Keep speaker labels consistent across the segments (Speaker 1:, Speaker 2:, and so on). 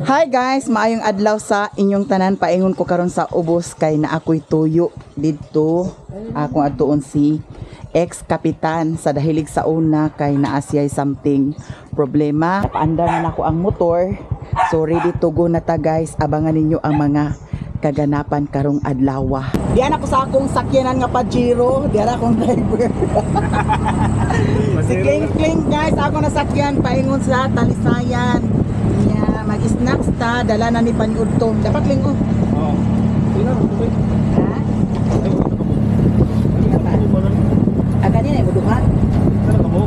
Speaker 1: Hi guys, maayong adlaw sa inyong tanan. Paingon ko karon sa ubos kay na ako'y tuyo didto. Akong atuon si ex-kapitan sa dahilig sa una kay naasiyay something problema. Paandar na nako ang motor. So ready to go na ta guys. Abangan ninyo ang mga kaganapan karong adlaw. Diyan ako sa akong sakyanan nga Pajero. Diyan akong driver. Si Kling guys, ako nasakyan paingon sa Talisayan. Mag-snacks ta, dala na ni Paniudto. Dapat lingo.
Speaker 2: Oo. Tingnan mo, okay.
Speaker 1: Ha? Kanina yung uduhan.
Speaker 2: Ano ka mo?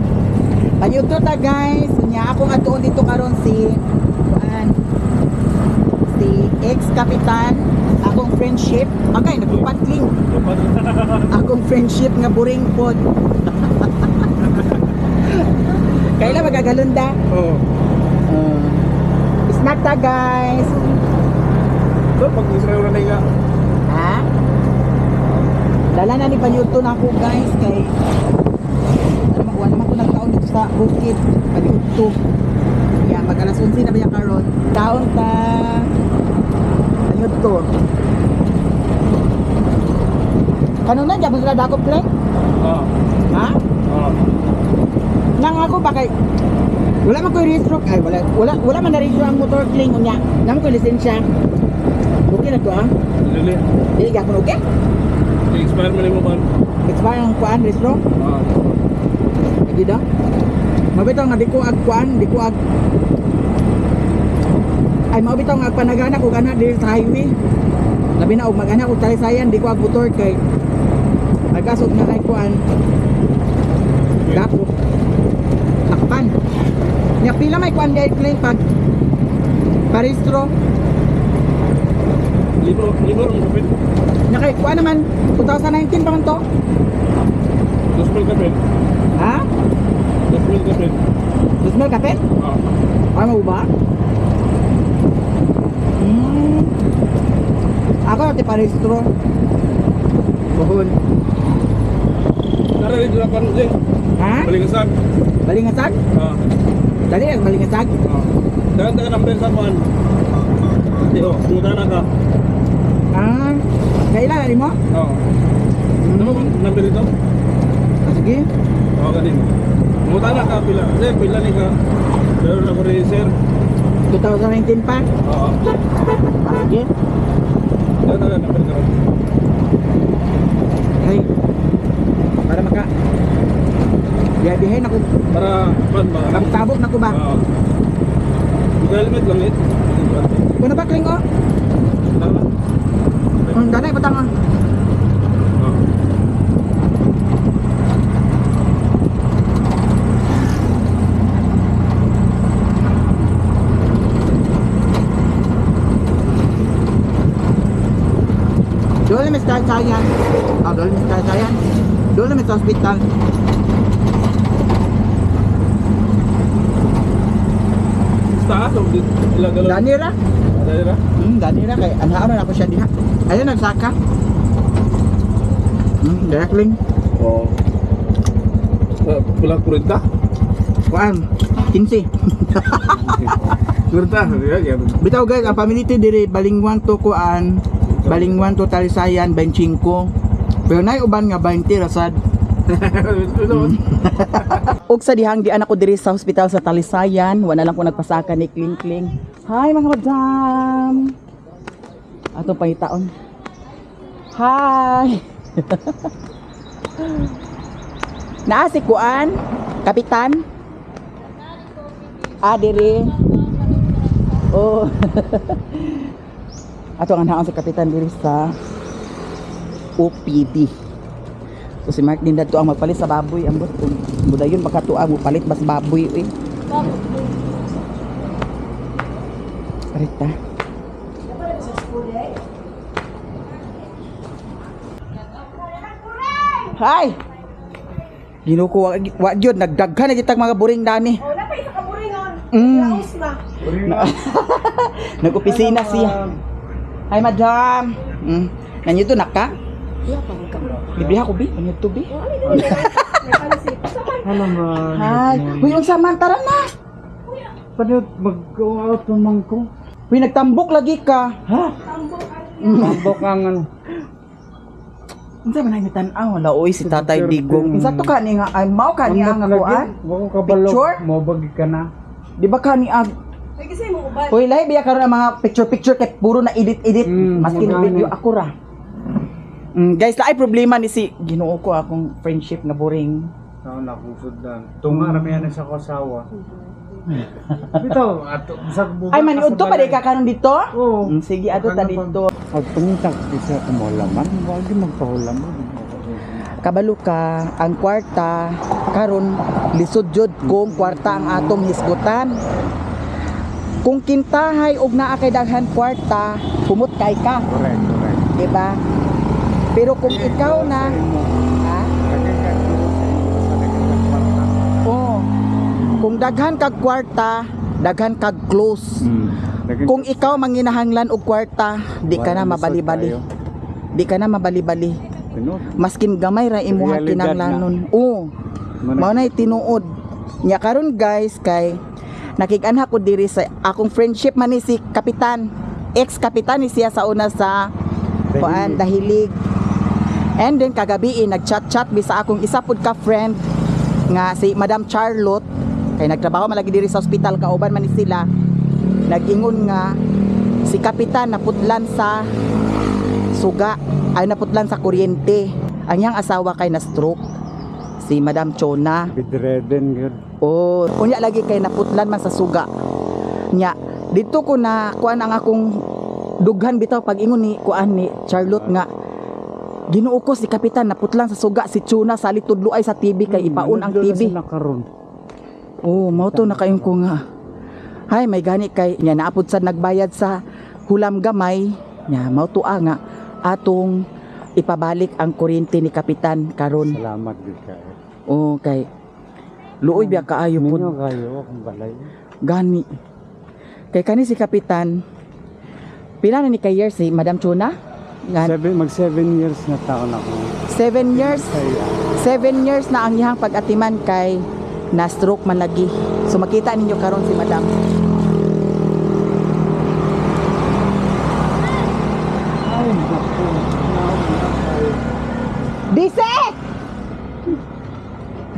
Speaker 1: Paniudto ta guys. Nya akong atuon dito karon si ex-kapitan. Akong friendship. Okay, nagpupatling. Akong friendship nga buring pod. Kailan magagalunda?
Speaker 2: Oo.
Speaker 1: Snack ta guys.
Speaker 2: So, pag-Israel na nga.
Speaker 1: Ha? Dala na ni Panyuto na ako guys kay makuha naman ko ng taon dito sa bukid Panyuto. Yeah, mag alas 11 na ba yung karon? Taon ta Panyuto. Kanuna dyan mo sila dakop Kleng?
Speaker 2: Oo.
Speaker 1: Ha?
Speaker 2: Oo.
Speaker 1: Nang ako ba kay wala man ko i-register ay wala man na-register ang motor Kleng unya. Namo ko lisensya. Okay na to ah.
Speaker 2: Dili.
Speaker 1: Dili ka kuno okay?
Speaker 2: I-expire mo mo kan.
Speaker 1: Expire ang kuan registro?
Speaker 2: Oo.
Speaker 1: Hindi daw. Mabitaw nga di ko ag kuan, di ko ag ay mabitaw nga panagana ko kana diri sa highway. Labi na og magana og Talisayan, di ko ag motor kay agasog na ay kuan. Dapo. Takpan. Nya pila may kuan dai Kleng pag parehistro.
Speaker 2: Libro ang kapit.
Speaker 1: Nakay kuan naman 2019 pa man to.
Speaker 2: Gospel kapit.
Speaker 1: Ha?
Speaker 2: Gospel kapit.
Speaker 1: Dusmel kapit?
Speaker 2: Oo.
Speaker 1: Ay mo ba? Ako natin parehistro. Buhon.
Speaker 2: Tara rin dito pa rin.
Speaker 1: Ha?
Speaker 2: Balingasan.
Speaker 1: Balingasag?
Speaker 2: Oo.
Speaker 1: Dali ang balingasag?
Speaker 2: Oo. Dagan number sa kuan. Di oh, tumutan na ka.
Speaker 1: Ah, kailan mo?
Speaker 2: Oo. Ano ba number ito?
Speaker 1: Ah, sige.
Speaker 2: Oo, ganin. Tumutan na ka pila. Pila ni ka. Pero na ko rin sir.
Speaker 1: 2019 pa?
Speaker 2: Oo.
Speaker 1: Ah, sige.
Speaker 2: Dagan number ka.
Speaker 1: Ay, para maka biyabihin ako.
Speaker 2: Para kuan ba?
Speaker 1: Tabok na ko ba?
Speaker 2: Oo. Helmet lang it.
Speaker 1: Kung na ba Kleng oh?
Speaker 2: Tama.
Speaker 1: Ang danay patang ah.
Speaker 2: Oo.
Speaker 1: Doon na may Talisayan. Ah, doon na may Talisayan. Doon na may sa hospital.
Speaker 2: Taas o ilagalo.
Speaker 1: Danira?
Speaker 2: Danira?
Speaker 1: Danira kay anhaan na ako siya diha. Ayun nagsaka. Direct link.
Speaker 2: Oo. Pulang kurita?
Speaker 1: Kuan, 15.
Speaker 2: Kurita? Ya,
Speaker 1: Bitaw guys, ang pamiliti diri Balingwan to kuan, Balingwan to Talisayan 25. Pero nay uban nga 20 rasad. Og sa dihang di anak ko diri sa hospital sa Talisayan, wala lang ko nagpasaka ni Kling. Hi mga madam. Ato pangitaon. Hi. Naa si kuan, kapitan. Ah, diri. Oh. Ato ang naon sa kapitan diri sa OPD. So si Mark din dato ang magpalit sa baboy ambot kung budayon makatuwa mo palit bas baboy eh. Arita. Hi. Ginuko wa jud nagdaghan na kitag mga buring dani.
Speaker 3: Wala pa isa ka buringon.
Speaker 1: Mm.
Speaker 3: Laos na.
Speaker 1: Nag-opisina siya. Hi madam. Nanyo to naka?
Speaker 3: Wala pa ka.
Speaker 1: Bibiha ko bi, nanyo to bi.
Speaker 3: May palasit.
Speaker 2: Ano man?
Speaker 1: Hi. Huy unsa man tara na.
Speaker 2: Pwede mag-go out naman ko.
Speaker 1: Uy, nagtambok lagi ka.
Speaker 4: Ha? Tambok ang ano.
Speaker 1: Unsa man ang tan-aw wala oy si Tatay Digong. Unsa to ka ni nga ay mao ka ni ang kuan?
Speaker 4: Wako kabalo.
Speaker 1: Picture?
Speaker 4: Mo bagi ka na.
Speaker 1: Di ba ka ni ag
Speaker 3: Ay, kasi mo ubad.
Speaker 1: Uy, lahi biya karon ang mga picture kay puro na edit. Maski
Speaker 4: magani.
Speaker 1: video ako ra. Guys, laay problema ni si Ginoo ko akong friendship na boring.
Speaker 4: Tao na kung sudan. Tunga rami yan sa kasawa. Bitaw ato sa buga.
Speaker 1: Ay maniud to pa di ka karon dito?
Speaker 4: Oo.
Speaker 1: Sige ato ta dito.
Speaker 4: Pag pumunta sa kumulaman, wag di magpahulam mo.
Speaker 1: Kabalo ka ang kwarta karon lisod jud kung kwarta ang atong hisgutan. Kung kintahay og naa kay daghan kwarta, humot kay ka,
Speaker 4: Correct.
Speaker 1: di ba? Pero kung ikaw na, ha? Oh. Kung daghan kag kwarta, daghan kag close. Kung ikaw manginahanglan og kwarta, di ka na mabali-bali. Di ka na mabali-bali. Maskin gamay ra imuha
Speaker 4: Realidad
Speaker 1: kinahanglanon. Oo. Mao na tinuod. Nya karon guys kay nakig-anha ko diri sa akong friendship man ni si Kapitan. Ex-kapitan ni siya sa una sa kuan Dahilig. And then kagabi nagchat-chat bi sa akong isa pud ka friend nga si Madam Charlotte kay nagtrabaho malagi diri sa ospital kauban man ni sila. Nag-ingon nga si Kapitan naputlan sa suga ay naputlan sa kuryente. Ang iyang asawa kay na stroke si Madam Chona.
Speaker 4: Bedridden yun.
Speaker 1: Oh, unya lagi kay naputlan man sa suga. Nya, dito ko na kuan ang akong dughan bitaw pag ingon ni kuan ni Charlotte nga Ginoo ko si Kapitan naputlan sa suga si Chona sa litudlo ay sa TV kay ipaon ang TV. Oh, mao to nakayon ko nga. Hay, may gani kay nya naapod sad nagbayad sa hulam gamay. Nya mao to nga atong ipabalik ang kuryente ni Kapitan karon.
Speaker 4: Salamat gid kay.
Speaker 1: Oh, kay luoy biya kaayo pud.
Speaker 4: Minyo kayo akong balay.
Speaker 1: Gani. Kay kani si Kapitan, pila na ni kay years si Madam Chona?
Speaker 4: Mag 7 years na taon ako.
Speaker 1: 7 years.
Speaker 4: Kaya
Speaker 1: 7 years na ang iyang pag-atiman kay na stroke man lagi. So makita ninyo karon si Madam.
Speaker 4: ay naku.
Speaker 1: Dise!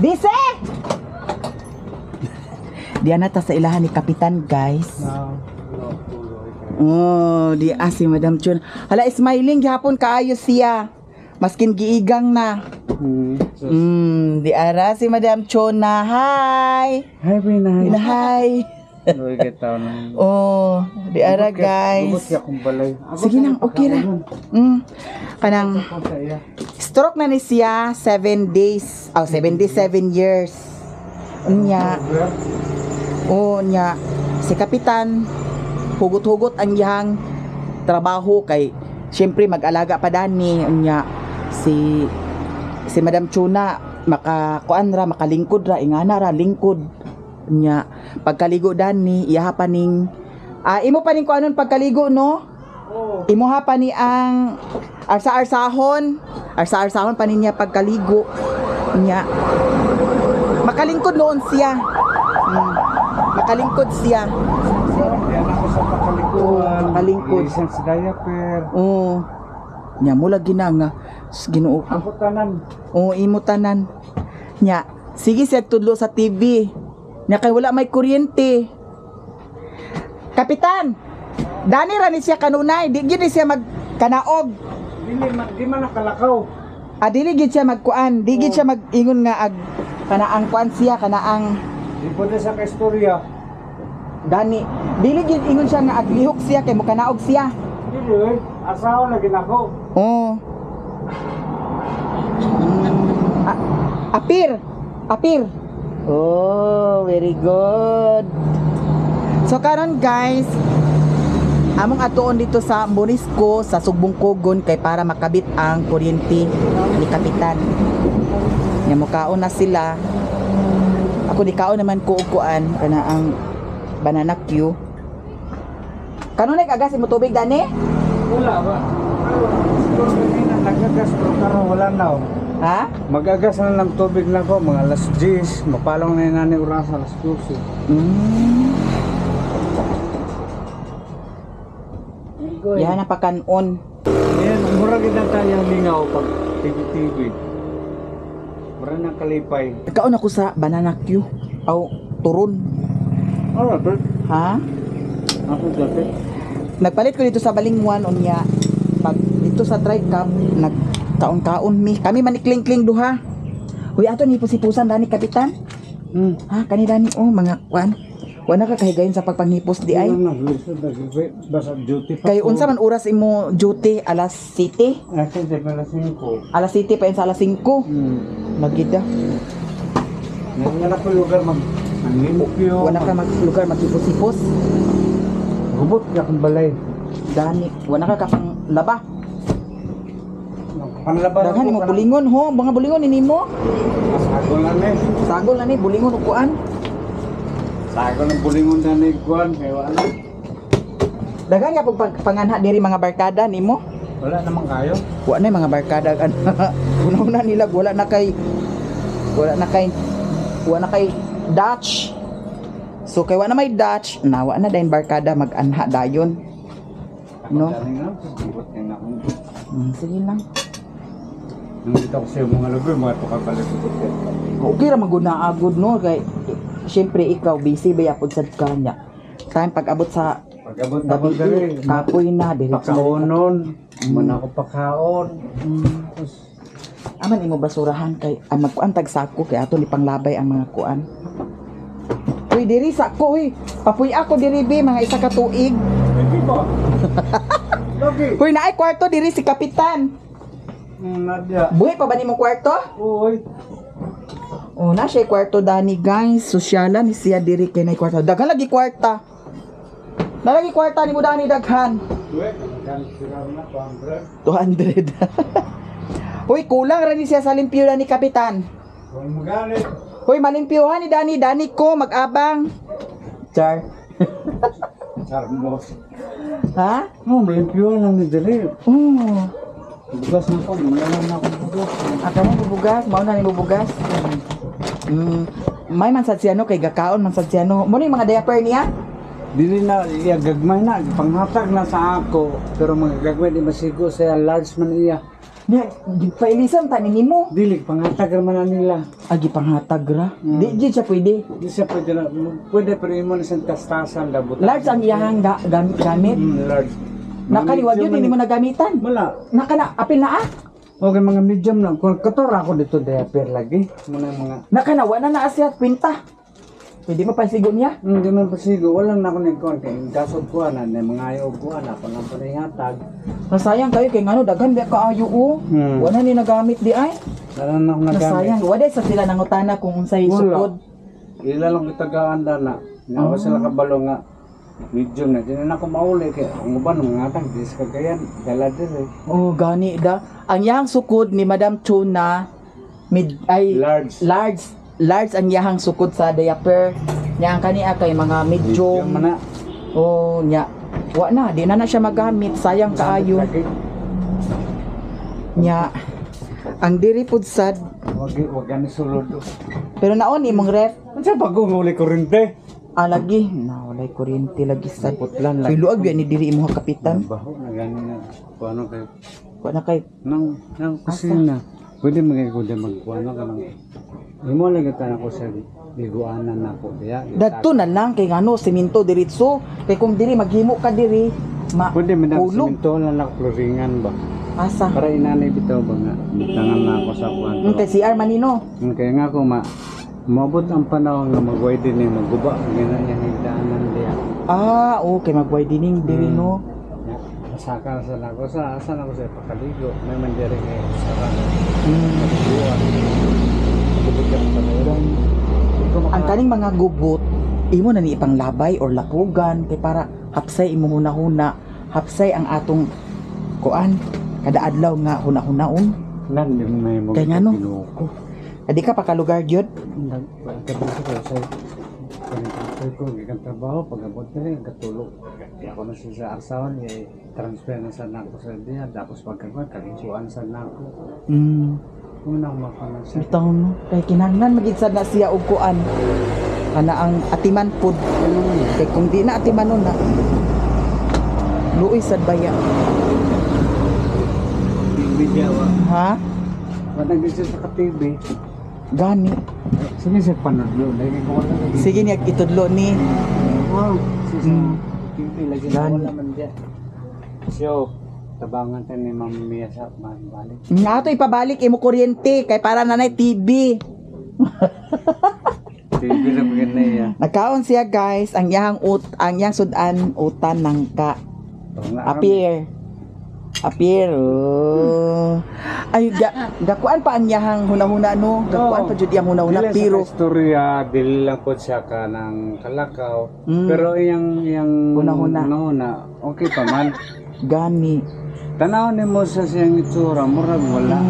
Speaker 1: Dise! Diyan na ta sa ilahan ni Kapitan, guys. Oh, di si Madam Chon. Hala, smiling gihapon kaayo siya. Maskin giigang na. Di ara si Madam Chona. Hi.
Speaker 4: Hi, Binay.
Speaker 1: Hi.
Speaker 4: Loy kay taon.
Speaker 1: Oh, di ara guys.
Speaker 4: akong balay.
Speaker 1: Sige lang, okay ra. Kanang stroke na ni siya 7 days. 77 years. Unya. Oh, nya si Kapitan hugot-hugot ang iyang trabaho kay syempre mag-alaga pa dani unya si Madam Chona makakuan ra makalingkod ra ingana ra lingkod unya pagkaligo dani iyaha pa ning imo pa ning kuanon pagkaligo no imuha pa ni ang arsa-arsahon pa niya pagkaligo unya makalingkod noon siya makalingkod siya.
Speaker 4: Yan ako sa pakalikuan.
Speaker 1: Makalingkod.
Speaker 4: Isang sa diaper.
Speaker 1: Oo. Nya mo lagi na nga. Ginoo ko.
Speaker 4: Ako tanan.
Speaker 1: Oo, imo tanan. Nya, sige siya tudlo sa TV. Nya kay wala may kuryente. Kapitan, dani ra ni siya kanunay. Di gid siya magkanaog.
Speaker 4: Di man nakalakaw.
Speaker 1: Dili gid siya magkuan. Di gid siya magingon nga ag kanaang kuan siya kanaang
Speaker 4: Di po sa kaistorya.
Speaker 1: dani. Dili gid ingon siya nga aglihok siya kay mo kanaog siya.
Speaker 4: Dili, asawa na ginako.
Speaker 1: Oo. Apir. Oh, very good. So karon guys, among atuon dito sa Morisco sa Sugbong Kogon kay para makabit ang kuryente ni Kapitan. Nya mukaon na sila. Ako di kaon naman ko kuan kana ang banana Q. Kanon nagagas mo tubig dani?
Speaker 4: Wala ba? Siguro kanina nagagas pero karon wala na.
Speaker 1: Ha?
Speaker 4: Magagas na ng tubig na ko, mga alas 10, mapalong na yung nani oras alas 12.
Speaker 1: Yan na pakanon.
Speaker 4: Yan, mura kita tayang lingaw pag TV-TV. Mura ng kalipay.
Speaker 1: Kaon ako sa banana Q. Aw, turon.
Speaker 4: Oh, Robert.
Speaker 1: Ha?
Speaker 4: Ako dati.
Speaker 1: Nagpalit ko dito sa Balingwan unya. Pag dito sa Tri-Cup, nagkaon-kaon mi. Kami manikling-kling duha. Uy, ato ni pusipusan dani kapitan. Ha, kani dani mga kwan. Wala ka kahigayon sa pagpanghipos di ay.
Speaker 4: Basta duty pa.
Speaker 1: Kay unsa man oras imo duty alas 7?
Speaker 4: Akin sa pala 5.
Speaker 1: Alas 7 pa yun sa alas 5. Magida.
Speaker 4: Wala ko lugar mag-limpyo.
Speaker 1: Wala ka lugar maghipos-hipos.
Speaker 4: Gubot ka kung balay.
Speaker 1: Dani, wala ka kapang laba.
Speaker 4: Panlaban
Speaker 1: Daghan imo bulingon ho, mga bulingon nimo.
Speaker 4: Sagol na ni.
Speaker 1: Sagol na ni bulingon ukuan.
Speaker 4: Sagol ng bulingon na ni Kuan. Kaya wala.
Speaker 1: Daghan nga panganha diri mga barkada nimo.
Speaker 4: Wala naman kayo.
Speaker 1: Wa na mga barkada una nila wala na kay Dutch. So kay wa na may Dutch, nawa na dayon barkada mag-anha dayon. No? Sige lang.
Speaker 4: Nandito ko sa mga lugar, mga tukang kalikot.
Speaker 1: Okay ra maguna-agod no kay syempre ikaw busy ba yapod sa kanya. Time pag abot sa
Speaker 4: Pag-abot na ko dali.
Speaker 1: kapoy na diretso.
Speaker 4: Pagkaonon. Muna ako pagkaon.
Speaker 1: Aman imo basurahan kay magkuan tag sako kay ato ni panglabay ang mga kuan. Uy diri sako uy. Papuy ako diri be mga isa ka tuig.
Speaker 4: Hindi ba? Lagi.
Speaker 1: Uy naay kwarto diri si kapitan.
Speaker 4: Nadya.
Speaker 1: Buhay pa ba nimo kwarto?
Speaker 4: Uy.
Speaker 1: Oh na siya kwarto dani guys. Sosyalan ni siya diri kay nay kwarto. Daghan lagi kwarta. Nalagi kwarta ni mo dani daghan.
Speaker 4: Uy. Kan sira na 200.
Speaker 1: 200. Uy kulang ra ni siya sa limpyo ni kapitan.
Speaker 4: Kung magalit.
Speaker 1: Uy malimpyohan ni Dani ko mag-abang. Char.
Speaker 4: Sarmos.
Speaker 1: Ha?
Speaker 4: Oh, malimpyo lang ni dali.
Speaker 1: Oh.
Speaker 4: Bugas na ko, malaman na ako bugas.
Speaker 1: Aka mo bubugas, mao na ni bubugas. May man sad siya no kay gakaon man sad siya no. Mo ni mga diaper niya?
Speaker 4: Dili na iya gagmay na, panghatag na sa ako. Pero mga gagmay di masigo sa large man iya.
Speaker 1: Di pailisan ta nimo.
Speaker 4: Dili panghatag man na nila.
Speaker 1: Agi panghatag ra. Di gid siya pwede.
Speaker 4: Di siya pwede na, pwede pero imo na siyang tastasan dabot.
Speaker 1: Large ang iyahang gamit.
Speaker 4: Large.
Speaker 1: Nakaliwag yun, hindi mo nagamitan.
Speaker 4: Wala.
Speaker 1: Nakana, apil na ah.
Speaker 4: Okay, mga medium lang. Kung katora ako dito, diaper lagi. Mga
Speaker 1: Nakana, wala na asya, kwinta. Pwede mo pansigo niya.
Speaker 4: hindi man pasigo. Walang na ako nagkuhan. Kaya gasod ko na mga ayaw ko na. Ako lang panihatag.
Speaker 1: Nasayang kayo, kay ngano, daghan ba kaayo o. Wala ni nagamit di ay.
Speaker 4: Wala na ako nagamit.
Speaker 1: Nasayang, wala sa sila nangutana kung unsay sukod.
Speaker 4: Ila lang kitagaanda na. Nga sila kabalo nga. Medium na. Hindi na ako mauli. Kaya ang uban, mga atang, di sa kagayan. Dala din eh.
Speaker 1: Oh, gani da. Ang yahang sukod ni Madam Chuna, large ang yahang sukod sa diaper. Yang kani kay mga medium.
Speaker 4: man na.
Speaker 1: Oh, nya. Wa na, di na siya magamit. Sayang kaayo. Nya. Ang diri pud sad.
Speaker 4: Wag gani sulod.
Speaker 1: Pero naon imong ref.
Speaker 4: Ano siya bago nga uli kurente?
Speaker 1: Lagi. Na walay kuryente lagi sad.
Speaker 4: Putlan lang.
Speaker 1: Piluag yan ni diri imong kapitan.
Speaker 4: Baho na gani na. Kung ano kayo.
Speaker 1: Wa na kay
Speaker 4: Nang kusina. Pwede magigod magkuano ka lang. Imo lang kita ko sa liguanan na ko diya.
Speaker 1: dadto na lang kay ngano semento diretso. Kay kung diri maghimo ka diri
Speaker 4: Pwede man ang
Speaker 1: hulog.
Speaker 4: simento lang floringan ba.
Speaker 1: Asa.
Speaker 4: Para inanay bitaw ba nga. Tangan na ako sa kuan.
Speaker 1: Kay CR manino.
Speaker 4: Kaya nga ako mabot ang panahon nga magway din yung magguba. Gina niya higdaanan diya.
Speaker 1: Okay magwidening diri no.
Speaker 4: Masaka sa nako sa asan ako sa pakaligo. May mandiri kay sarang.
Speaker 1: Ang kaning mga gubot imo na ni ipanglabay or lapugan kay para hapsay imo hunahuna, hapsay ang atong kuan kada adlaw nga hunahunaon.
Speaker 4: Nan di mo may mo.
Speaker 1: Kaya nga, no? Adi ka pa ka lugar gyud.
Speaker 4: Pagkabot ko gikan trabaho pagabot na rin katulog. Ako na siya sa arsawan transfer na sa nako sa diya tapos pagkakuan kalingsuan sa nako. Unang makanan siya.
Speaker 1: Bitaw no. Kay kinahanglan magid sad na siya og kuan. Kana ang atiman pud. Kay kung di na atimanon na Luoy sad baya.
Speaker 4: TV Jawa.
Speaker 1: Ha?
Speaker 4: Padang gisa sa ka-TV.
Speaker 1: Gani.
Speaker 4: Sige sa panudlo. Lagi ko wala lagi.
Speaker 1: Sige niya itudlo ni.
Speaker 4: Oh, sige
Speaker 1: Mm.
Speaker 4: sa TV. Lagi ko
Speaker 1: Gani.
Speaker 4: wala man dyan. So, tabangan tayo ni Mami Mia sa balik.
Speaker 1: Nga to ipabalik imo kuryente kay para nanay TV.
Speaker 4: TV sa pagkana iya.
Speaker 1: Nagkaon siya guys, ang iyang sudan utan nangka. Appear. Oh. Ay gakuan pa ang iyang hunahuna no. Gakuan pa jud iyang hunahuna pero
Speaker 4: istorya dili lang po siya ka ng kalakaw.
Speaker 1: Mm.
Speaker 4: Pero iyang
Speaker 1: Hunahuna.
Speaker 4: okay pa man.
Speaker 1: gani.
Speaker 4: Tanaw ni mo sa siyang itsura, murag wala.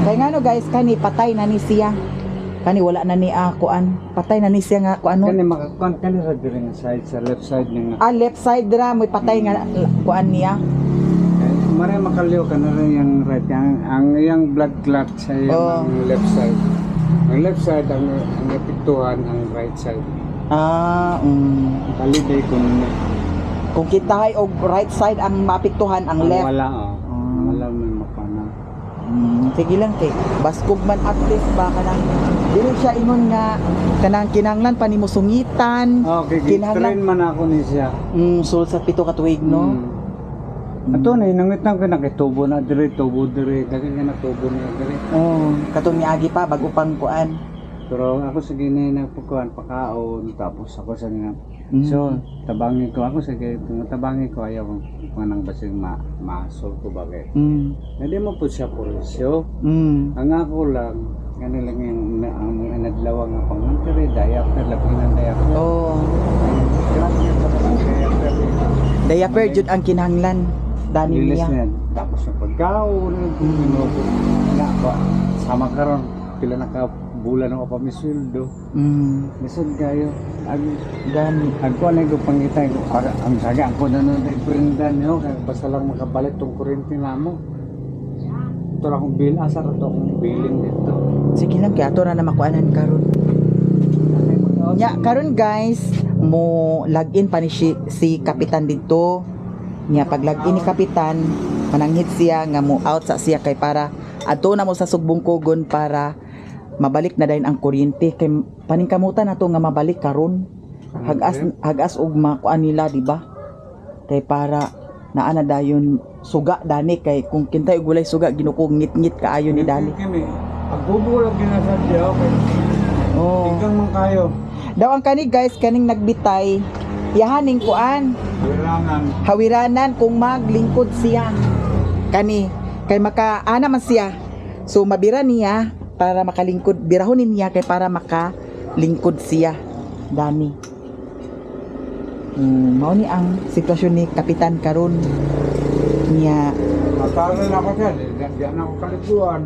Speaker 1: Kay nga no guys, kani patay na ni siya. Kani wala na ni kuan. Patay na ni siya nga kuan no.
Speaker 4: Kani makakuan kani sa diri nga side, sa left side ni nga.
Speaker 1: Left side dra mo patay nga kuan niya.
Speaker 4: Mare makaliw ka na rin yung right, ang iyang blood clot sa iyang left side. Ang left side ang epektuhan ang right side. Kaliday ko na.
Speaker 1: Kung kita ay og right side ang mapiktuhan ang left.
Speaker 4: Wala wala may mapana.
Speaker 1: Sige lang kay baskog man at least ba kanang dili siya ingon nga kanang kinanglan pa nimo sungitan.
Speaker 4: Okay, train man ako ni siya.
Speaker 1: Sul sa pito ka tuig no.
Speaker 4: Ato na hinangitang ka nakitubo na dire, tubo dire, daghan nga natubo na dire.
Speaker 1: Katong niagi pa bago pang kuan.
Speaker 4: Pero ako sa gini nagpukuan pakaon tapos ako sa nga. So, tabangi ko ako sa tabangi ko ayaw ko nang basig masol ko bagay. Hindi mo po siya pulisyo. Ang ako lang lang yung nadlaw nga pangantiri, diaper, lapinan diaper.
Speaker 1: Diaper jud ang kinahanglan. Dani
Speaker 4: Lilis
Speaker 1: niya.
Speaker 4: na. Tapos sa pagkaon, minuto na ba sama karon pila na bulan ako pa misuldo. Lisod kayo.
Speaker 1: Gani.
Speaker 4: Ako na ko pangitay ko para ang saga ako na nun prindan niyo kay basta lang makabalik tong kuryente namo. Ito ra akong bill asa ra to akong billing dito.
Speaker 1: Sige lang kay ato ra na makuanan karon. Nya karon guys, mo login pa ni si kapitan dito. Nya pag login ni kapitan, mananghit siya nga mo out sa siya kay para adto na mo sa sugbong kugon para mabalik na dayon ang kuryente kay paningkamutan nato nga mabalik karon. Hagas og makuan nila di ba? Kay para naana dayon suga dani kay kung kintay og walay suga ginukog ngit-ngit kaayo ni dali.
Speaker 4: Agbubo lang ginasadya okay. Ikaw man kayo.
Speaker 1: Daw ang kani guys kaning nagbitay yahaning kuan hawiranan kung maglingkod siya kani kay makaana man siya so mabira niya para makalingkod birahonin niya kay para makalingkod siya dani mao ni ang sitwasyon ni kapitan karon niya
Speaker 4: Matalan ako dyan, diyan ako kalikuan.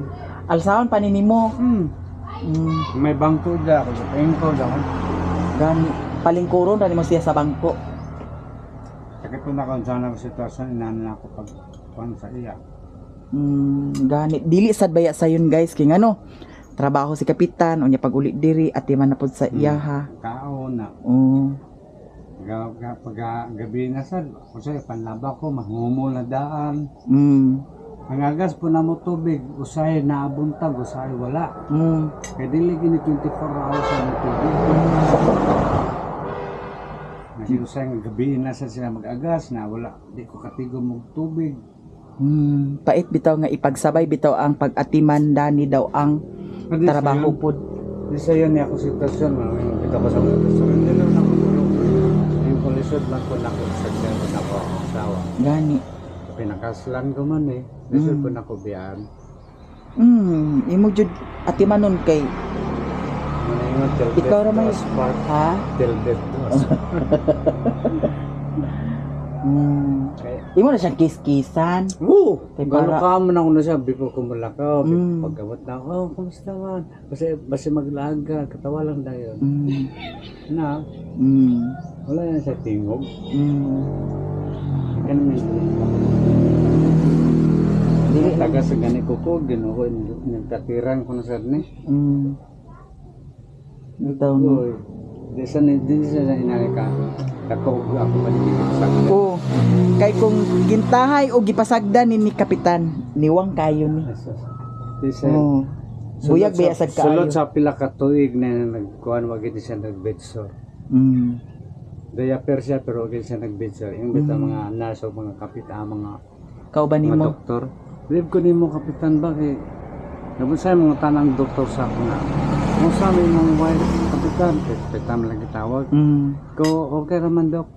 Speaker 1: alsaon pa ninimo
Speaker 4: May bangko dyan, ko dyan.
Speaker 1: gani palingkuron ra nimo siya sa bangko.
Speaker 4: Sakit po na kung saan ako sitwasyon, inanan ako pag sa iya.
Speaker 1: Gani dili sad baya sayon guys kay ngano trabaho si kapitan unya pag uli diri at man na pod sa iya ha.
Speaker 4: Kaon na. Pag gabi na sad, kasi panlaba ko mahumol na daan. Ang agas po na mo tubig, usay naabuntag, usay wala. Kaya dili gini 24 hours na tubig. Nasiusay nga gabi na sa sila mag-agas na wala, di ko katigom mo tubig.
Speaker 1: Pait bitaw nga ipagsabay bitaw ang pag-atiman dani daw ang trabaho pod.
Speaker 4: Di sa yun ako sitwasyon, kita ko sa mga restaurant, hindi naman ako tulog. Yung kulisod lang ko na ko sa siyempre na ko ang asawa.
Speaker 1: Gani.
Speaker 4: Pinakaslan ko man lisod ko na ko biyaan.
Speaker 1: Imo jud atimanon kay ikaw ra may ha?
Speaker 4: Till death do us.
Speaker 1: Imo na siyang kiss-kissan.
Speaker 4: Kay para ka man ako na siya before ko malakaw. Paggamot na ako, kumusta man? Basta maglaga, katawa lang dayon. Na, wala na siya tingog. Ganun dili taga sa gani ko ginuho nagkatiran ko na sad ni.
Speaker 1: Itaw no.
Speaker 4: Di sa inali ka. Dako ako manigit sa kanya.
Speaker 1: O kay kung gintahay o gipasagdan ni kapitan, niwang kayo ni.
Speaker 4: Di sir.
Speaker 1: Oh. Buyag biya sad kaayo.
Speaker 4: Sulod sa pila ka tuig na nagkuhan wag gid siya nagbedsor.
Speaker 1: Mm.
Speaker 4: Daya Persia pero wag gid siya nagbedsor. Yung bita mga nurse o mga kapitan, mga
Speaker 1: Kauban
Speaker 4: mga
Speaker 1: nimo.
Speaker 4: doktor. Live ko nimo kapitan ba kay nabusay mga tanang doktor sa ako na. Kung sa amin mga wife kapitan, kapitan lang gitawag. Ko okay raman dok.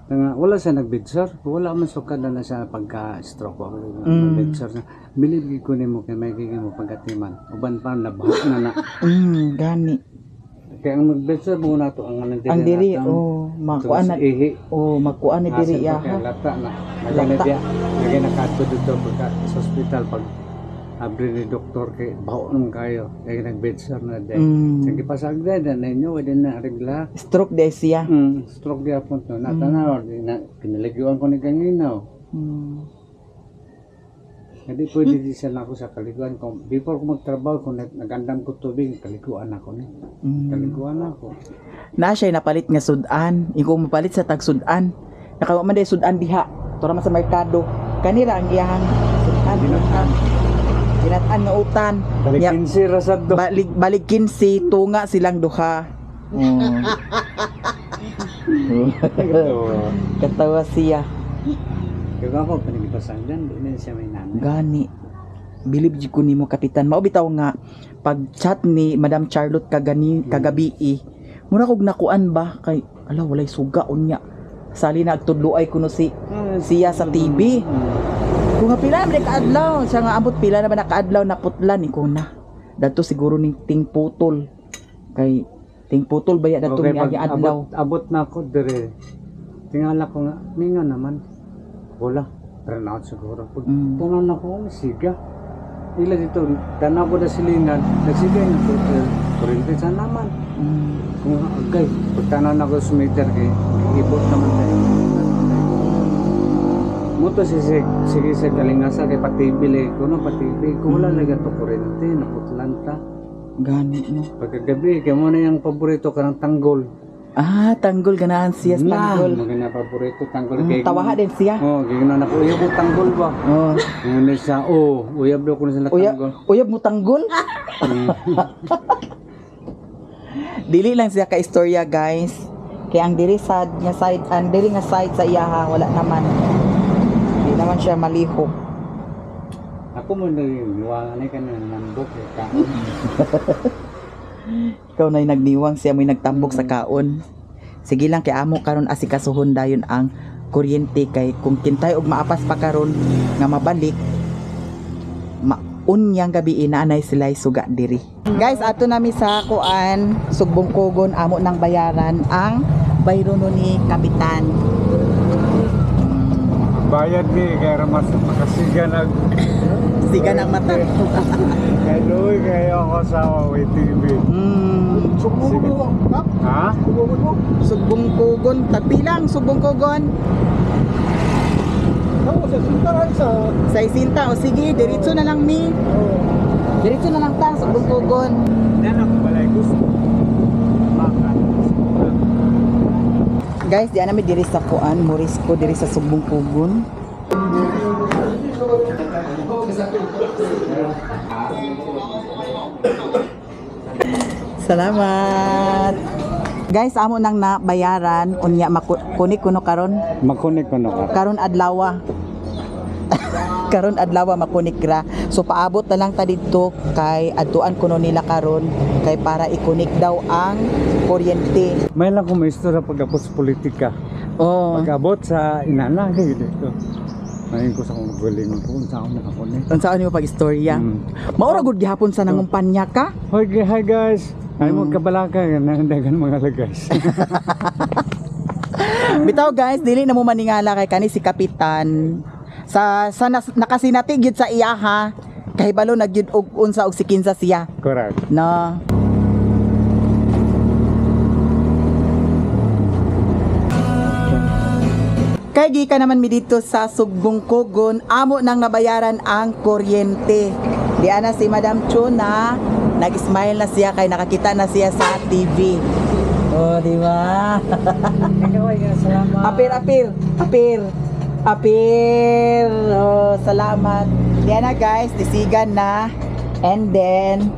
Speaker 4: Nga wala siya nagbedsor, wala man sukad na siya pagka-stroke wala nagbedsor. Believe gid ko nimo kay may giging mo pagkatiman. Uban pa nabaho na na.
Speaker 1: Gani.
Speaker 4: Kaya ang magbedsor mo na to ang anong
Speaker 1: Ang diri makuan na
Speaker 4: ihi.
Speaker 1: makuan ni diri ya.
Speaker 4: Kaya lata na. Nagana dia. Nagana nakadto dito pagka sa hospital pag abri ni doktor kay baho nung kayo. Kaya nagbedsor na day. Sige pasagda na ninyo wala na regla.
Speaker 1: Stroke de siya.
Speaker 4: Stroke dia po to. Natanaw na pinaliguan ko ni kanginaw. Hindi pwede di siya na ako sa kaliguan ko. Before ko magtrabaho, kung nagandam ko tubig, kaliguan ako ni. Kaliguan ako.
Speaker 1: Na siya napalit nga sudan. Ikaw mapalit sa tag sudan. Nakawa man day sudan diha. Tora man sa merkado. Kanira ang iyang sudan. Dinatan nga utan.
Speaker 4: Balik
Speaker 1: Ya,
Speaker 4: 15 rasad do.
Speaker 1: balik 15 tunga silang duha. Katawa siya.
Speaker 4: Kaya ako, panagipasanggan, doon na siya may nanay.
Speaker 1: Gani. Bilib jud ko nimo kapitan. Mao bitaw nga pag chat ni Madam Charlotte kagabi mura kog nakuan ba kay ala walay suga unya. Sali na agtudloay kuno siya sa TV. Kung nga pila na kaadlaw, siya nga ambot pila na ba nakaadlaw na putlan ni kuna. Dadto siguro ning tingputol. Kay tingputol baya dadto
Speaker 4: Okay,
Speaker 1: ni
Speaker 4: pag
Speaker 1: adlaw.
Speaker 4: abot na ako dire. Tingala ko nga, minga naman. Wala, turnout siguro. Pag punan ako, siga. Ila dito, tanaw ko na silingan, nagsiga yung kurente sa naman. Kung agay, pag tanaw na ko sa meter kay ibot naman tayo. Muto sige sa kalingasa kay patibili ko no patibili ko wala lagi to kurente naputlan ta.
Speaker 1: Gani no.
Speaker 4: Pagkagabi kay mo na yung paborito kanang tanggol.
Speaker 1: Tanggol ganahan siya sa tanggol.
Speaker 4: Mga paborito tanggol kay.
Speaker 1: Tawaha din siya.
Speaker 4: Gigna na ko uyab mo tanggol ba? Ngayon siya uyab daw ko na sila tanggol.
Speaker 1: Uyab mo tanggol? Dili lang siya ka istorya guys. Kaya ang diri sad nga side, ang diri nga side sa iyaha wala naman. Di naman siya malihok.
Speaker 4: Ako mo na yung iwangan ka na nambok eh kaon.
Speaker 1: Ikaw na nagniwang siya mo'y nagtambok sa kaon. Sige lang kay amo karon asikasuhon dayon ang kuryente kay kung kintay og maapas pa karon nga mabalik unyang gabi inaanay sila suga diri. Guys, ato nami sa kuan Sugbong Kogon amo nang bayaran ang bayro no ni kapitan.
Speaker 4: Bayad ni kaya mas makasiga nag
Speaker 1: Siga ng mata.
Speaker 4: kay doy kayo ako sa WTV. Ha?
Speaker 1: Sugbong Kogon, tagpilang Sugbong Kogon. Sa isinta o sige, diretso na lang mi. Diretso na lang ta Sugbong Kogon.
Speaker 4: Yan ako balay gusto.
Speaker 1: Guys, diyan namin diri sa kuan, Morisco diri sa Sugbong Kogon. Salamat. Guys, amo nang nabayaran unya makunik kuno karon.
Speaker 4: Makunik ko no ka.
Speaker 1: Karon adlaw. Karon adlaw makunik ra. So paabot na lang ta didto kay adtuan kuno nila karon kay para ikunik daw ang kuryente.
Speaker 4: May lang kung may istorya pag-abot sa politika.
Speaker 1: Oh.
Speaker 4: Pag-abot sa inana kay dito. Mayin ko sa kong galing ko kung saan ako nakakunik.
Speaker 1: Unsa ano pag istorya? Maura gud gihapon sa nangumpanya ka?
Speaker 4: Hi guys. Ay mo kabalaka nandagan mga guys.
Speaker 1: Bitaw guys, dili na mo maningala kay kani si kapitan. Sa nakasinatig gyud sa iya ha. Kay balo nagyud og unsa og sikinsa siya.
Speaker 4: Correct.
Speaker 1: No. Kay gika naman mi dito sa Sugbong Kogon, amo nang nabayaran ang kuryente. Di ana si Madam Chona, nag-smile na siya kay nakakita na siya sa TV. Oh, di ba?
Speaker 4: Ikaw ay salamat.
Speaker 1: Apir. Oh, salamat. Yan na guys, disigan na. And then,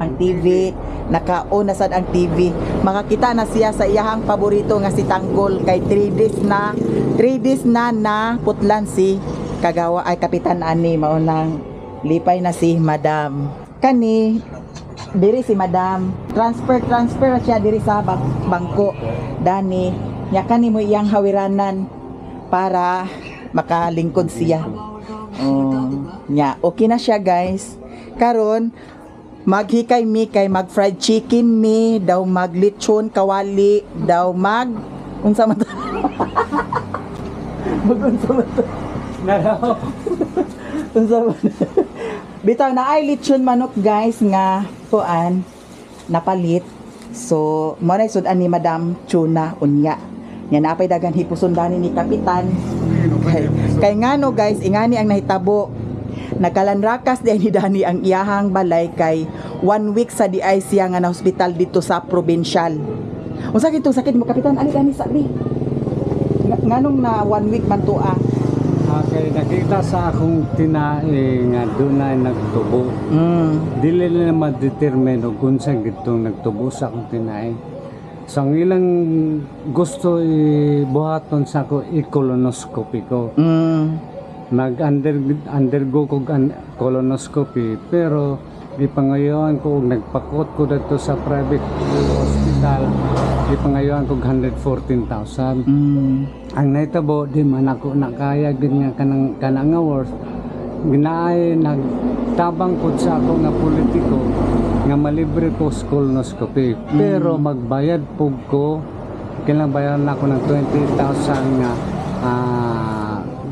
Speaker 1: ang TV. Nakauna sad ang TV. Makakita na siya sa iyahang paborito nga si Tanggol. Kay 3 days na putlan si Kagawa ay Kapitan Ani. Maunang lipay na si Madam. Kani, diri si Madam. Transfer siya diri sa bangko. Dani, nya kani mo iyang hawiranan para makalingkod siya. Nya, okay na siya guys. Karon, maghikay mi kay mag fried chicken mi, daw mag lechon kawali, daw mag unsa man to? Unsa man to? Unsa man? Bitaw na ay lechon manok guys nga kuan napalit. So, mo na sud ani Madam Chuna unya. Nya napay dagan hipuson-dani ni Kapitan. Kay ngano guys, ingani ang nahitabo. Nagkalanrakas din ni Dani ang iyahang balay kay 1 week sa di ay siya nga na hospital dito sa provincial. Unsa kitong sakit mo Kapitan? Ali Dani sabi. Nganong na 1 week man tua?
Speaker 4: Okay, nakita sa akong tinae nga doon na nagtubo. Dili na ma-determine kung saan gitong nagtubo sa akong tinae. So, ang ilang gusto buhaton sa ako i-colonoscopy ko. Nag-undergo ko colonoscopy pero di pa ngayon ko nagpakot ko dito sa private hospital. Di pa ngayon ko 114,000. Ang naitabo di man ako nakaya din nga kanang awards. Ginaay nagtabang ko sa ako nga politiko nga malibre ko sa colonoscopy pero magbayad pug ko kailang bayaran ako ng 20,000 nga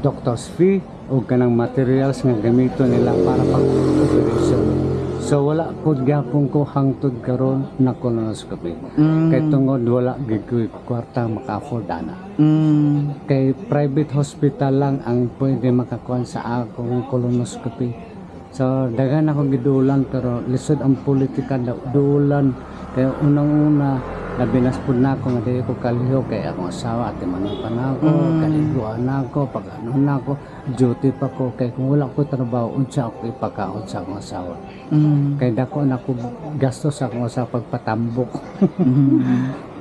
Speaker 4: doctor's fee o kanang materials nga gamito nila para pag-operation. So wala pud gyapon ko hangtod karon na colonoscopy. Kay tungod wala gid ko kwarta maka-afford ana. Kay private hospital lang ang pwede makakuan sa akong colonoscopy. So daghan ako gidulan pero lisod ang politika duulan kay unang-una nabinas po na ako nga di ko kaliho kay akong asawa at imanon pa na ako, kaliguan na ako, pag-ano na ako, duty pa ko, kay kung wala ko trabaho, unsa ako ipakaon sa akong asawa. Kay dako na ako gasto sa akong asawa pagpatambok.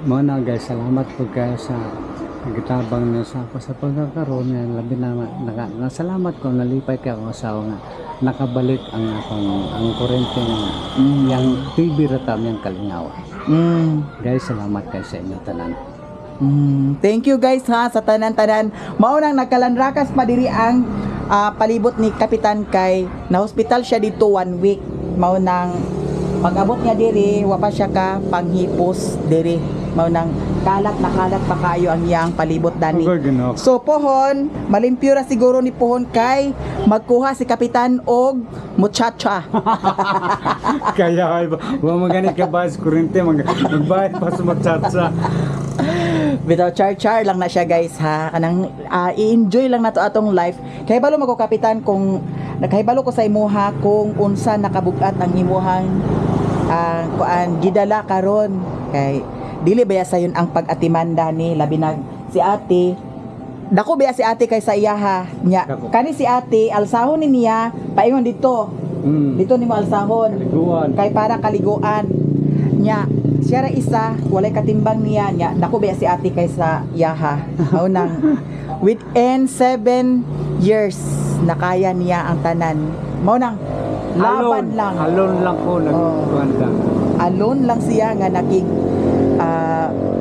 Speaker 4: Mga na guys, salamat po kayo sa gitabang niyo sa ako sa pagkakaroon nga labi na nasalamat ko nalipay kay akong asawa nga nakabalik ang kurente nga yang TV ratam yang Kalingawa. Guys, salamat kayo sa inyo tanan.
Speaker 1: Thank you guys ha sa tanan-tanan. Maunang nagkalanrakas pa diri ang palibot ni Kapitan kay na hospital siya dito 1 week. Maunang pag-abot niya diri wa pa siya ka panghipos diri. Maunang kalat pa kayo ang iyang palibot dani. So pohon, malimpyo ra siguro ni pohon kay magkuha si Kapitan og muchacha.
Speaker 4: Kaya ay wa magani ka ba sa kurente magbayad pa sa muchacha.
Speaker 1: Bitaw char lang na siya guys ha. Kanang i-enjoy lang nato atong life. Kay balo mako Kapitan kung nakahibalo ko sa imuha kung unsa nakabugat ang imuhang kuan gidala karon kay dili baya sayon ang pag-atiman dani labi na si ate dako baya si ate kay sa iyaha nya kani si ate alsahon ni niya paingon dito dito nimo alsahon
Speaker 4: kaliguan
Speaker 1: kay para kaliguan nya siya ra isa walay katimbang niya nya dako baya si ate kay sa iyaha mao nang within 7 years nakaya niya ang tanan mao nang laban lang
Speaker 4: alone lang ko nagkuanda
Speaker 1: alone lang siya nga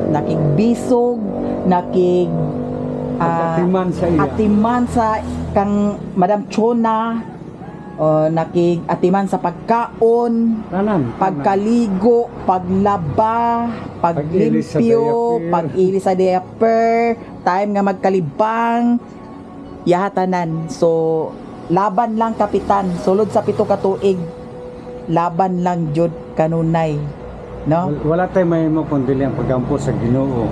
Speaker 1: nakigbisog, atiman sa kang Madam Chona, atiman sa pagkaon, pagkaligo, paglaba, paglimpyo, pag-ili sa diaper, time nga magkalibang, yahatanan. So, laban lang Kapitan, sulod sa 7 ka tuig, laban lang jud kanunay. No?
Speaker 4: Wala tayo may mo kundi ang pagampo sa Ginoo.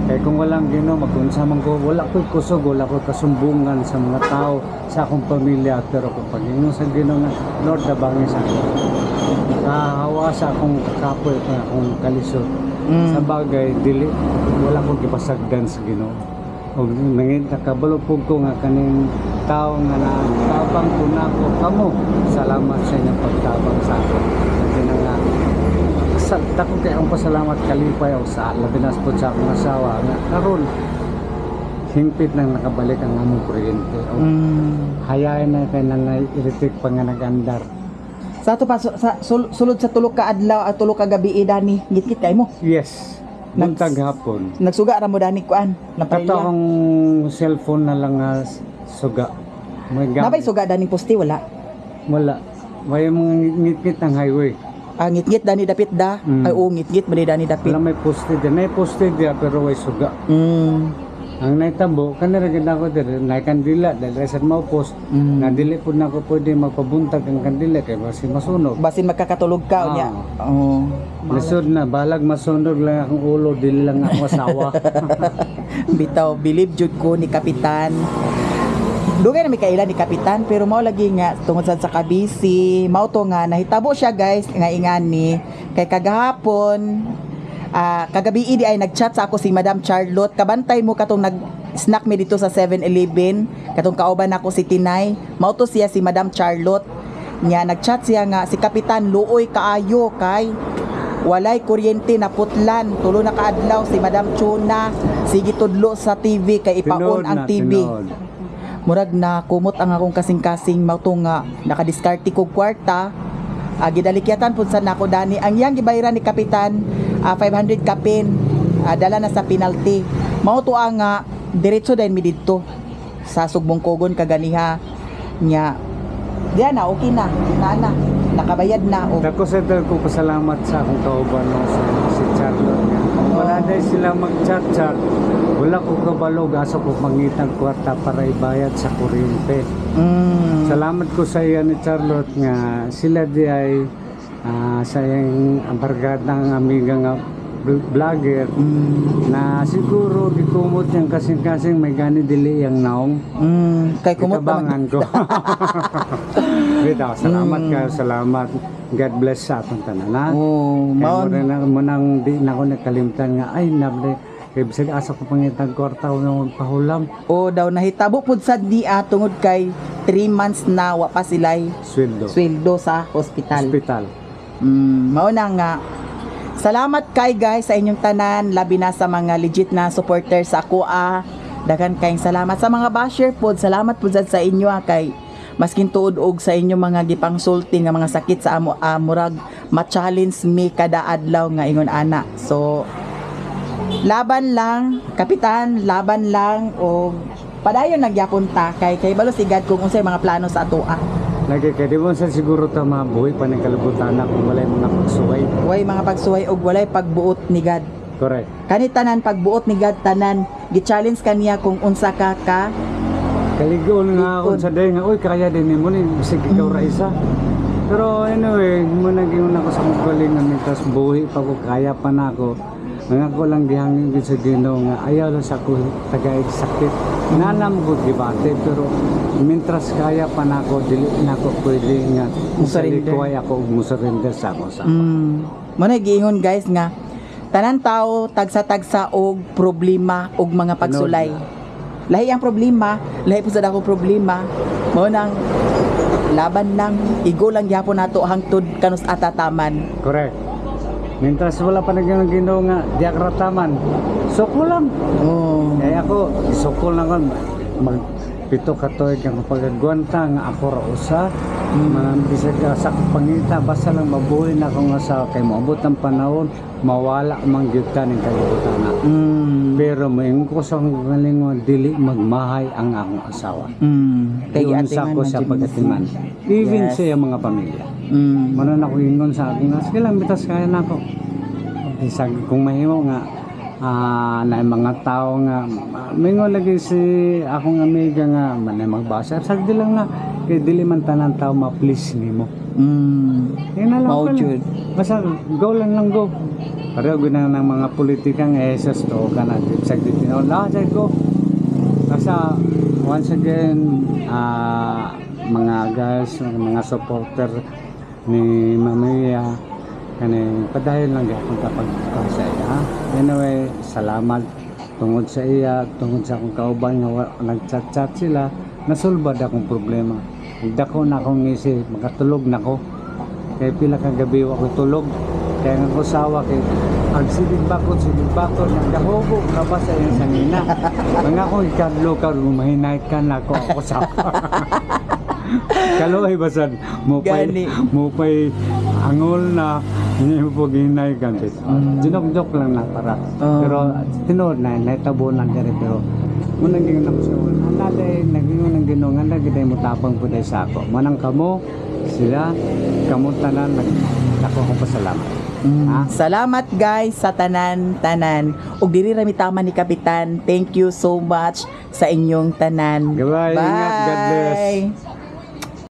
Speaker 4: Kaya kung walang Ginoo, magkunsa man ko, wala ko'y kusog, wala ko'y kasumbungan sa mga tao, sa akong pamilya. Pero kung pag-ingon sa Ginoo nga, Lord, nabangin sa akin. Nakahawa sa akong kapoy, akong kalisod. Sa bagay, dili, wala ko gipasagdan sa Ginoo. O nangin nakabalo po ko nga kaning tao nga nagtabang ko na ako kamo. Salamat sa inyong pagtabang sa akin. Kasi na nga, dako kay ang pasalamat kalipay o sa labi na po sa akong asawa nga karon hingpit nang nakabalik ang among kuryente. O hayain na kay nang electric pa nga nagandar.
Speaker 1: Sa ato pa sulod sa tulo ka adlaw at tulo ka gabi dani ngit-ngit kay mo.
Speaker 4: Yes. Buntag hapon.
Speaker 1: Nagsuga ra mo dani kuan.
Speaker 4: Kato
Speaker 1: Napailya.
Speaker 4: akong cellphone na lang nga suga. May
Speaker 1: Nabay suga dani poste wala.
Speaker 4: Wala. May mga ngit-ngit ng highway.
Speaker 1: Ngit-ngit dani dapit da. Ay ngit-ngit bali dani dapit.
Speaker 4: Wala may posted dyan. May posted dyan pero may suga. Ang naitabo, kanira ganda ko dito, na kandila, dahil sa mau post, na dili po na ako pwede magpabuntag ang kandila kay basi masunog.
Speaker 1: Basin magkakatulog ka unya.
Speaker 4: Lisod na, balag masunog lang akong ulo, dili lang ako asawa.
Speaker 1: Bitaw, believe jud ko ni Kapitan. Dugay na may kailan ni Kapitan pero mao lagi nga tungod sa kabisi, mao to nga nahitabo siya guys nga ingani kay kagahapon kagabi idi ay nagchat sa ako si Madam Charlotte. Kabantay mo katong nag-snack mi dito sa 7-Eleven. Katong kauban ako si Tinay. Mao to siya si Madam Charlotte. Nya nagchat siya nga si Kapitan luoy kaayo kay walay kuryente na putlan. Tulo na kaadlaw si Madam Chuna. Sige tudlo sa TV kay ipaon ang TV. Murag na kumot ang akong kasing-kasing mao to nga nakadiskarte kog kwarta. Gidalikyatan pud sa nako dani ang iyang gibayaran ni Kapitan 500 kapin dala na sa penalty mao to nga diretso din mi didto sa Sugbong Kogon kaganiha nya diyan na okay na na nakabayad na o
Speaker 4: Dako sa ko pasalamat sa akong kauban no, si Charlotte nga. Wala dahil sila mag-chat-chat. Wala ko kabalog aso ko mangitang kwarta para ibayad sa kuryente. Salamat ko sa iya ni Charlotte nga sila di ay sa iyang barkadang amiga nga vlogger na siguro gikumot yung kasing-kasing may gani dili yang naong
Speaker 1: kay kumot
Speaker 4: itabangan ko. Bitaw, salamat kayo, salamat. God bless sa atong tanan ha.
Speaker 1: mao
Speaker 4: Mo nang di na ako nakalimtan nga ay nabre kay bisag asa ko pangitang kwarta ng pahulam.
Speaker 1: daw nahitabo pud sad di tungod kay 3 months na wa pa sila'y sweldo sa hospital. Mao na nga. Salamat kay guys sa inyong tanan, labi na sa mga legit na supporters sa ako Daghan kayong salamat sa mga basher pod. Salamat pod sa inyo kay maskin tuod og sa inyong mga gipangsulti nga mga sakit sa amo murag ma-challenge mi kada adlaw nga ingon ana. So laban lang, Kapitan, laban lang o padayon nagyapon ta kay balo sigad kung unsay mga plano sa ato
Speaker 4: Lagi kay di mo sa siguro ta mabuhi pa ng kalibutan na kung walay mga pagsuway.
Speaker 1: Way mga pagsuway og walay pagbuot ni God.
Speaker 4: Correct.
Speaker 1: Kani tanan pagbuot ni God tanan gi-challenge kaniya kung unsa ka
Speaker 4: Kaligon nga ako sa day nga, uy kaya din mo ni bisig ikaw ra isa. Pero anyway, mo naging ako sa kong kalingan mitas buhi pa ko kaya pa na ako. Nga ko lang gihangin gid sa Ginoo nga ayaw lang sa ko tagay sakit. Nanam ko gibate pero mientras kaya pa na ako dili na ako pwede nga musalikuay ako musurrender sa ako sa.
Speaker 1: Mo giingon guys nga tanan tao tagsa-tagsa og problema og mga pagsulay. Lahi ang problema, lahi po sa dako problema. Mao nang laban lang, igo lang gyapon nato hangtod kanus atataman.
Speaker 4: Correct. Mientras wala pa naging Ginoo nga diak rataman. Soko lang. Kaya ako soko lang kon mag pito ka toy kang pagagwanta nga ako ra usa. Bisag sa pangita basta lang mabuhay na akong asawa kay moabot ang panahon mawala mang gyud ta ning kalibutan na. Pero mayon ko sa galingon dili magmahay ang akong asawa. Kay sa ko sa pagatiman. Even sa iyang mga pamilya. Mano na ko ingon sa akin nga sige lang bitas kaya na ako. Bisag kung mahimo nga na mga tao nga mingon lagi si akong amiga nga manay magbasa sagdi lang na kay dili man tanan tao ma-please nimo. Basta go lang go. Pareho gud na ng mga politika nga Jesus to kana sagdi tinon say go. Basta once again mga guys mga supporter ni Mamaya Kani padayon lang gyapon kapag sa iya. Anyway, salamat tungod sa iya, tungod sa akong kauban nga nagchat-chat sila, nasulbad akong problema. Dako na akong ngisi, makatulog na ko. Kaya pila ka gabi ako tulog. Kaya nga ko sawa kay agsidig bakod nang gahubo ka ba sa iyang sangina. Mga akong ikadlo ka rumahinay ka na ako sa Kaloy basan mo
Speaker 1: Gani.
Speaker 4: pay angol na hindi mo po ginay kan bit. Joke lang na para. Pero tinuod na tabunan diri pero munang gingon ako sa wala. Naday nagingon ang ginungan na gitay mo tapang po dai sa ako. Manang kamo sila kamo tanan nagdako ko pasalamat. Ha?
Speaker 1: Salamat guys sa tanan-tanan. Ug diri ra mi tama ni Kapitan. Thank you so much sa inyong tanan.
Speaker 4: Goodbye, ingat, God bless.
Speaker 1: Bye.